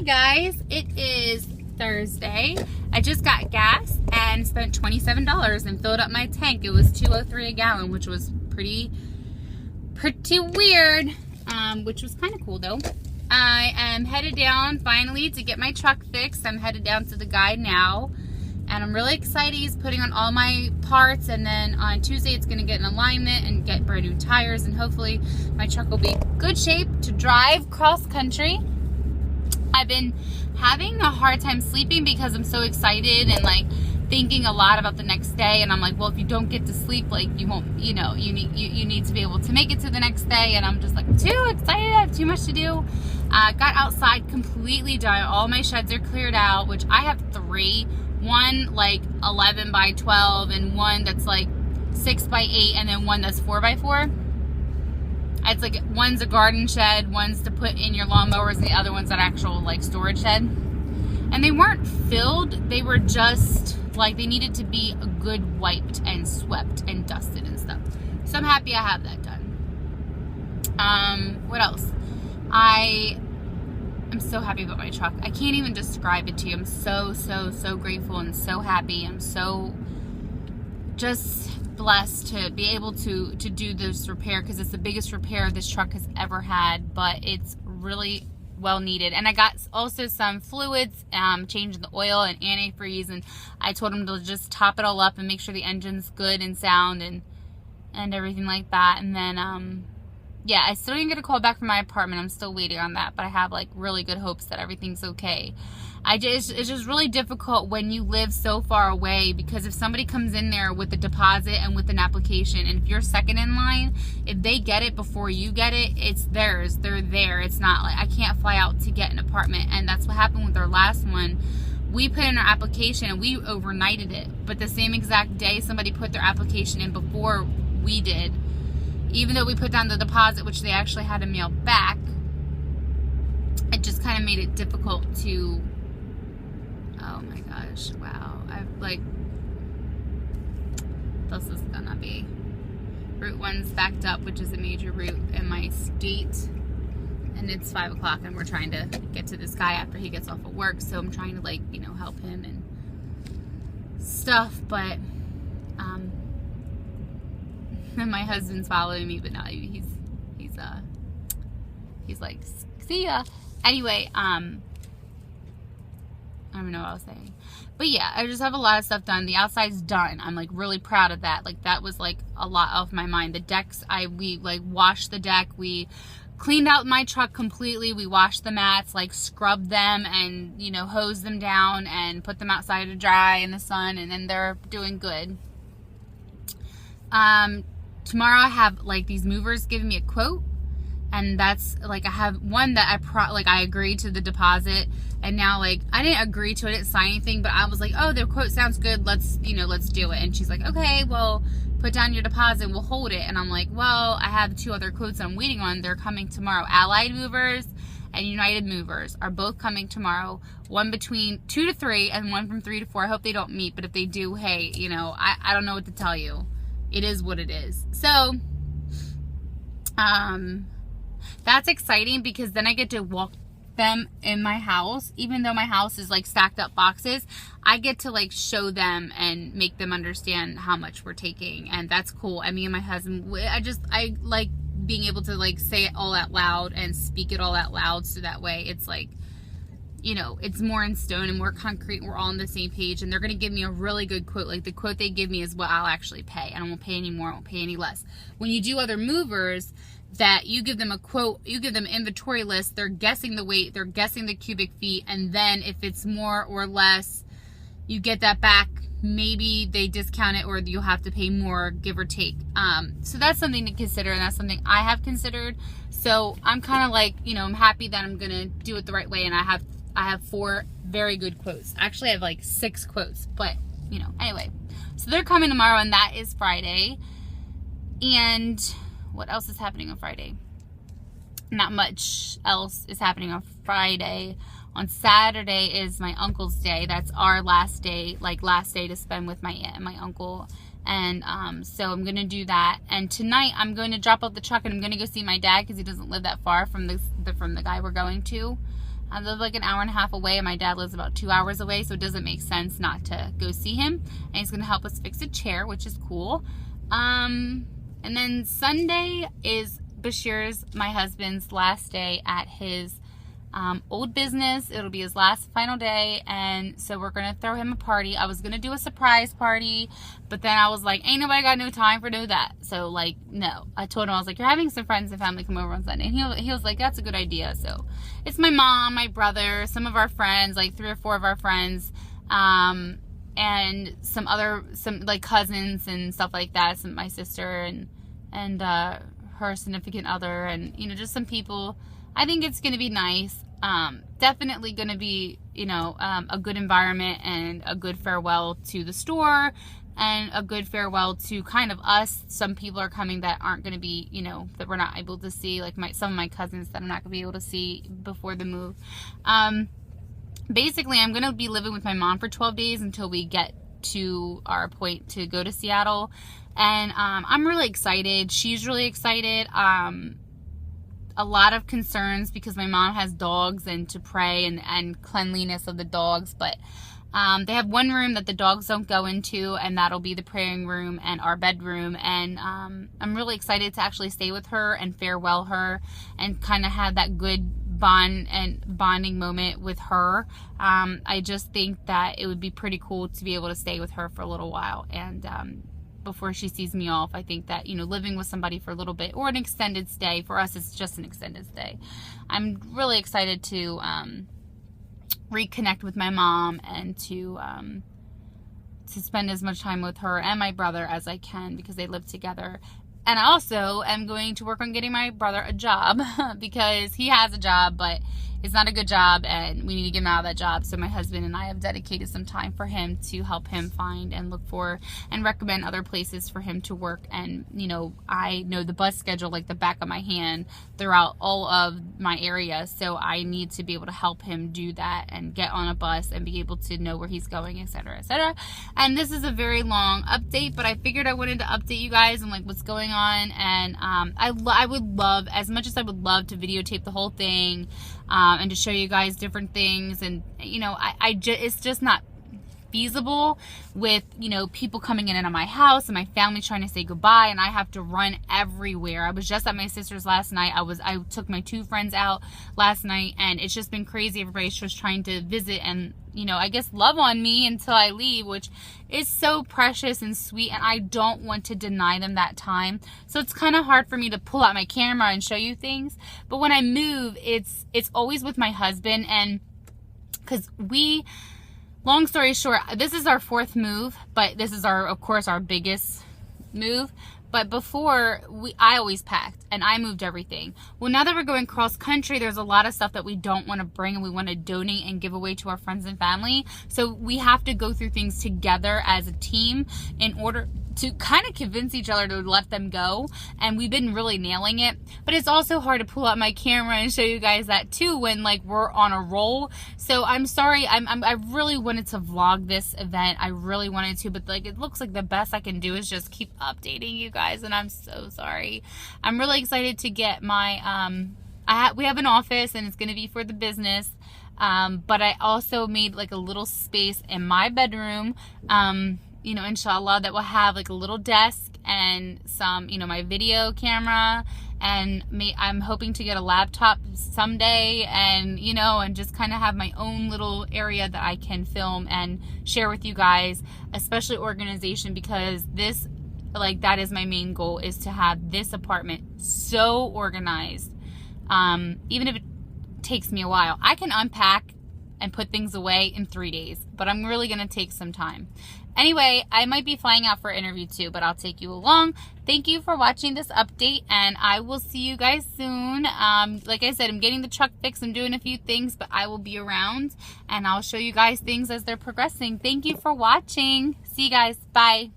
Hey guys, it is Thursday. I just got gas and spent $27 and filled up my tank. It was $2.03 a gallon, which was pretty weird, which was kind of cool though. I am headed down finally to get my truck fixed. I'm headed down to the guy now, and I'm really excited. He's putting on all my parts, and then on Tuesday it's going to get an alignment and get brand new tires, and hopefully my truck will be in good shape to drive cross country. I've been having a hard time sleeping because I'm so excited and like thinking a lot about the next day, and I'm like, well, if you don't get to sleep, like you won't, you need to be able to make it to the next day, and I'm just like too excited. I have too much to do. Got outside completely done. All my sheds are cleared out, which I have 3. One like 11 by 12 and one that's like 6 by 8 and then one that's 4 by 4. It's like one's a garden shed, one's to put in your lawnmowers, and the other one's an actual like storage shed. And they weren't filled, they were just like they needed to be a good wiped and swept and dusted and stuff. So I'm happy I have that done. What else? I'm so happy about my truck. I can't even describe it to you. I'm so grateful and so happy. I'm so just blessed to be able to do this repair, because it's the biggest repair this truck has ever had, but it's really well needed. And I got also some fluids, changing the oil and antifreeze, and I told him to just top it all up and make sure the engine's good and sound and everything like that. And then yeah, I still didn't get a call back from my apartment. I'm still waiting on that, but I have like really good hopes that everything's okay. It's just really difficult when you live so far away, because if somebody comes in there with a deposit and with an application, and if you're second in line, if they get it before you get it, it's theirs. They're there. It's not like I can't fly out to get an apartment. And that's what happened with our last one. We put in our application and we overnighted it, but the same exact day somebody put their application in before we did. Even though we put down the deposit, which they actually had to mail back, it just kind of made it difficult to, oh my gosh, wow. I've like, this is gonna be, Route 1's backed up, which is a major route in my state, and it's 5 o'clock and we're trying to get to this guy after he gets off of work, so I'm trying to like, help him and stuff, but, and my husband's following me, but now he's like, see ya. Anyway, I don't even know what I was saying, but yeah, I just have a lot of stuff done. The outside's done. I'm like really proud of that. Like that was like a lot off my mind. The decks, we like washed the deck. We cleaned out my truck completely. We washed the mats, like scrubbed them and hosed them down and put them outside to dry in the sun, and then they're doing good. Tomorrow I have like these movers giving me a quote, and that's like I have one that I agreed to the deposit, and now like I didn't agree to it, I didn't sign anything, but I was like, oh, their quote sounds good, let's do it. And she's like, okay, well, put down your deposit, we'll hold it. And I'm like, well, I have 2 other quotes I'm waiting on. They're coming tomorrow. Allied Movers and United Movers are both coming tomorrow. One between 2 to 3 and one from 3 to 4. I hope they don't meet, but if they do, hey, I don't know what to tell you. It is what it is. So, that's exciting, because then I get to walk them in my house. Even though my house is like stacked up boxes, I get to like show them and make them understand how much we're taking, and that's cool. And me and my husband, I like being able to like say it all out loud and speak it all out loud, so that way it's like, it's more in stone and more concrete, and we're all on the same page, and they're going to give me a really good quote. Like the quote they give me is what I'll actually pay. I won't pay any more, I won't pay any less. When you do other movers, that you give them a quote, you give them inventory list, they're guessing the weight, they're guessing the cubic feet, and then if it's more or less, you get that back. Maybe they discount it, or you'll have to pay more, give or take. So that's something to consider, and that's something I have considered. So I'm kind of like, I'm happy that I'm going to do it the right way, and I have 4 very good quotes. Actually, I have like 6 quotes, but anyway. So they're coming tomorrow, and that is Friday. And what else is happening on Friday? Not much else is happening on Friday. On Saturday is my uncle's day. That's our last day to spend with my aunt and my uncle. And so I'm gonna do that. And tonight I'm going to drop off the truck, and I'm gonna go see my dad, because he doesn't live that far from the guy we're going to. I live like an hour and a half away, and my dad lives about 2 hours away, so it doesn't make sense not to go see him. And he's going to help us fix a chair, which is cool. And then Sunday is Bashir's, my husband's, last day at his old business. It'll be his last final day, and so we're gonna throw him a party. I was gonna do a surprise party, but then I was like, ain't nobody got no time for no that. So like, no. I told him, I was like, you're having some friends and family come over on Sunday, and he was like, that's a good idea. So it's my mom, my brother, some of our friends, like 3 or 4 of our friends, and some like cousins and stuff like that, my sister and her significant other, and just some people. I think it's going to be nice. Definitely going to be, a good environment and a good farewell to the store and a good farewell to kind of us. Some people are coming that aren't going to be, that we're not able to see, like some of my cousins that I'm not going to be able to see before the move. Basically, I'm going to be living with my mom for 12 days until we get to our point to go to Seattle. And I'm really excited. She's really excited. A lot of concerns because my mom has dogs and to pray and cleanliness of the dogs, but they have one room that the dogs don't go into, and that'll be the praying room and our bedroom. And I'm really excited to actually stay with her and farewell her and kind of have that good bonding moment with her. I just think that it would be pretty cool to be able to stay with her for a little while, and before she sees me off. I think that, living with somebody for a little bit or an extended stay, for us it's just an extended stay. I'm really excited to reconnect with my mom and to spend as much time with her and my brother as I can, because they live together. And I also am going to work on getting my brother a job because he has a job, but it's not a good job, and we need to get him out of that job. So my husband and I have dedicated some time for him to help him find and look for and recommend other places for him to work. And, I know the bus schedule like the back of my hand throughout all of my area. So I need to be able to help him do that and get on a bus and be able to know where he's going, etc., etc. And this is a very long update, but I figured I wanted to update you guys on like what's going on. And I would love, as much as I would love to videotape the whole thing, and to show you guys different things, and it's just not feasible with people coming in and out of my house and my family trying to say goodbye, and I have to run everywhere. I was just at my sister's last night. I took my 2 friends out last night, and it's just been crazy. Everybody's just trying to visit and I guess love on me until I leave, which is so precious and sweet, and I don't want to deny them that time. So it's kind of hard for me to pull out my camera and show you things. But when I move, it's always with my husband, and because long story short, this is our 4th move, but this is of course our biggest move. But before, I always packed and I moved everything. Well, now that we're going cross country, there's a lot of stuff that we don't want to bring and we want to donate and give away to our friends and family. So we have to go through things together as a team in order to kind of convince each other to let them go. And we've been really nailing it. But it's also hard to pull out my camera and show you guys that too when like we're on a roll. So I'm sorry. I really wanted to vlog this event. I really wanted to, but like it looks like the best I can do is just keep updating you guys, and I'm so sorry. I'm really excited to get my we have an office, and it's going to be for the business. But I also made like a little space in my bedroom, inshallah, that will have like a little desk and some, my video camera, and I'm hoping to get a laptop someday, and, and just kind of have my own little area that I can film and share with you guys, especially organization, because that is my main goal, is to have this apartment so organized. Even if it takes me a while, I can unpack and put things away in 3 days, but I'm really going to take some time. Anyway, I might be flying out for an interview too, but I'll take you along. Thank you for watching this update, and I will see you guys soon. Like I said, I'm getting the truck fixed. I'm doing a few things, but I will be around, and I'll show you guys things as they're progressing. Thank you for watching. See you guys. Bye.